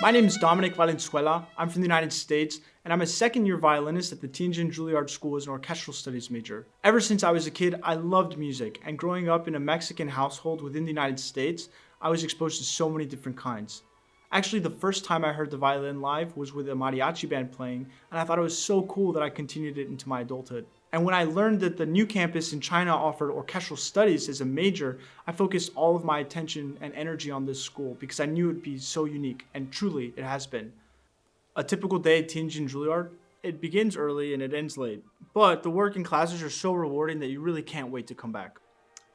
My name is Dominique Valenzuela. I'm from the United States, and I'm a second-year violinist at the Tianjin Juilliard School as an orchestral studies major. Ever since I was a kid, I loved music, and growing up in a Mexican household within the United States, I was exposed to so many different kinds. Actually, the first time I heard the violin live was with a mariachi band playing, and I thought it was so cool that I continued it into my adulthood. And when I learned that the new campus in China offered orchestral studies as a major, I focused all of my attention and energy on this school because I knew it would be so unique, and truly, it has been. A typical day at Tianjin Juilliard, it begins early and it ends late, but the work and classes are so rewarding that you really can't wait to come back.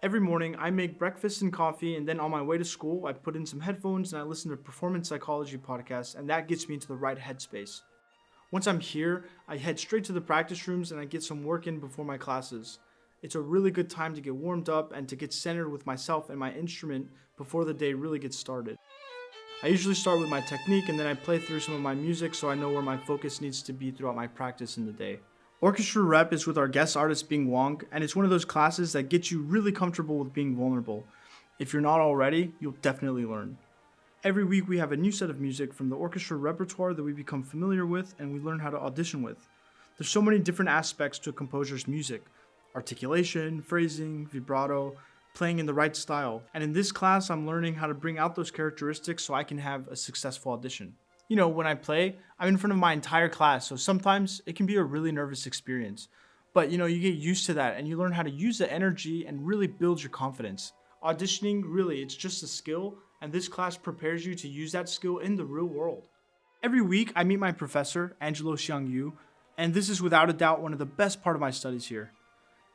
Every morning, I make breakfast and coffee, and then on my way to school, I put in some headphones and I listen to performance psychology podcasts, and that gets me into the right headspace. Once I'm here, I head straight to the practice rooms and I get some work in before my classes. It's a really good time to get warmed up and to get centered with myself and my instrument before the day really gets started. I usually start with my technique and then I play through some of my music so I know where my focus needs to be throughout my practice in the day. Orchestra Rep is with our guest artist Bing Wong, and it's one of those classes that gets you really comfortable with being vulnerable. If you're not already, you'll definitely learn. Every week we have a new set of music from the orchestra repertoire that we become familiar with and we learn how to audition with. There's so many different aspects to a composer's music: articulation, phrasing, vibrato, playing in the right style. And in this class, I'm learning how to bring out those characteristics so I can have a successful audition. You know, when I play, I'm in front of my entire class, so sometimes it can be a really nervous experience. But you get used to that and you learn how to use the energy and really build your confidence. Auditioning, really, it's just a skill, and this class prepares you to use that skill in the real world. Every week, I meet my professor, Angelo Xiangyu, and this is without a doubt one of the best part of my studies here.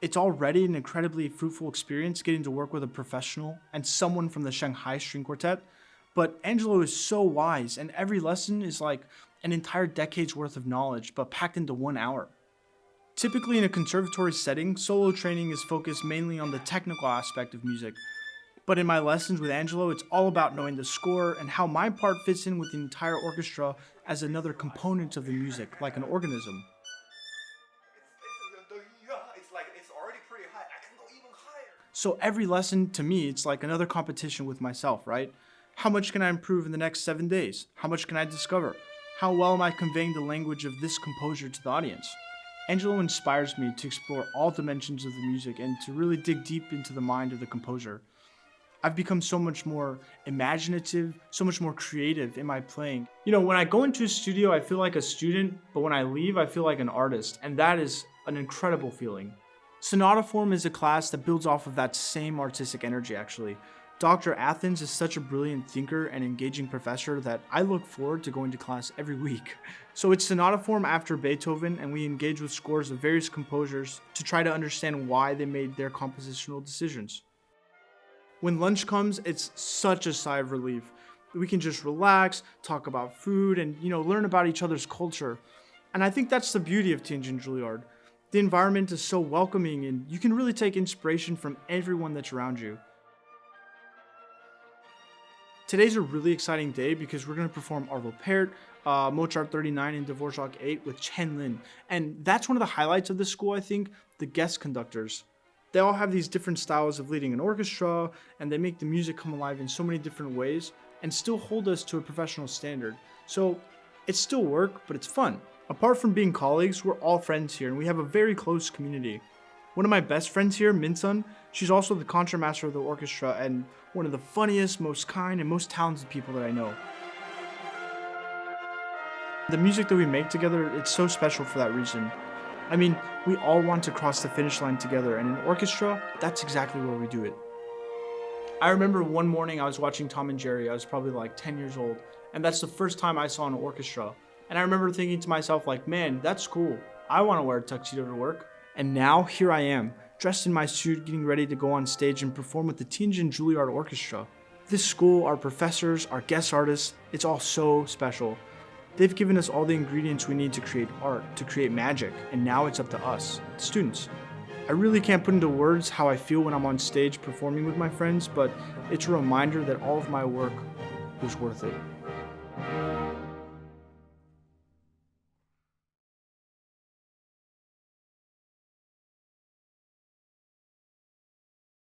It's already an incredibly fruitful experience getting to work with a professional and someone from the Shanghai String Quartet, but Angelo is so wise, and every lesson is like an entire decade's worth of knowledge, but packed into 1 hour. Typically in a conservatory setting, solo training is focused mainly on the technical aspect of music. But in my lessons with Angelo, it's all about knowing the score and how my part fits in with the entire orchestra as another component of the music, like an organism. It's already pretty high. I can go even higher. So every lesson, to me, it's like another competition with myself, right? How much can I improve in the next 7 days? How much can I discover? How well am I conveying the language of this composer to the audience? Angelo inspires me to explore all dimensions of the music and to really dig deep into the mind of the composer. I've become so much more imaginative, so much more creative in my playing. When I go into a studio, I feel like a student, but when I leave, I feel like an artist, and that is an incredible feeling. Sonata Form is a class that builds off of that same artistic energy, actually. Dr. Athens is such a brilliant thinker and engaging professor that I look forward to going to class every week. So it's Sonata Form after Beethoven, and we engage with scores of various composers to try to understand why they made their compositional decisions. When lunch comes, it's such a sigh of relief. We can just relax, talk about food, and learn about each other's culture. And I think that's the beauty of Tianjin Juilliard. The environment is so welcoming, and you can really take inspiration from everyone that's around you. Today's a really exciting day because we're going to perform Arvo Pärt, Mozart 39, and Dvorak 8 with Chen Lin. And that's one of the highlights of this school, I think, the guest conductors. They all have these different styles of leading an orchestra, and they make the music come alive in so many different ways and still hold us to a professional standard. So it's still work, but it's fun. Apart from being colleagues, we're all friends here, and we have a very close community. One of my best friends here, Min-sun, she's also the concertmaster of the orchestra and one of the funniest, most kind, and most talented people that I know. The music that we make together, it's so special for that reason. I mean, we all want to cross the finish line together, and in orchestra, that's exactly where we do it. I remember one morning I was watching Tom and Jerry. I was probably like 10 years old, and that's the first time I saw an orchestra. And I remember thinking to myself, like, man, that's cool. I want to wear a tuxedo to work. And now, here I am, dressed in my suit, getting ready to go on stage and perform with the Tianjin Juilliard Orchestra. This school, our professors, our guest artists, it's all so special. They've given us all the ingredients we need to create art, to create magic, and now it's up to us, the students. I really can't put into words how I feel when I'm on stage performing with my friends, but it's a reminder that all of my work was worth it.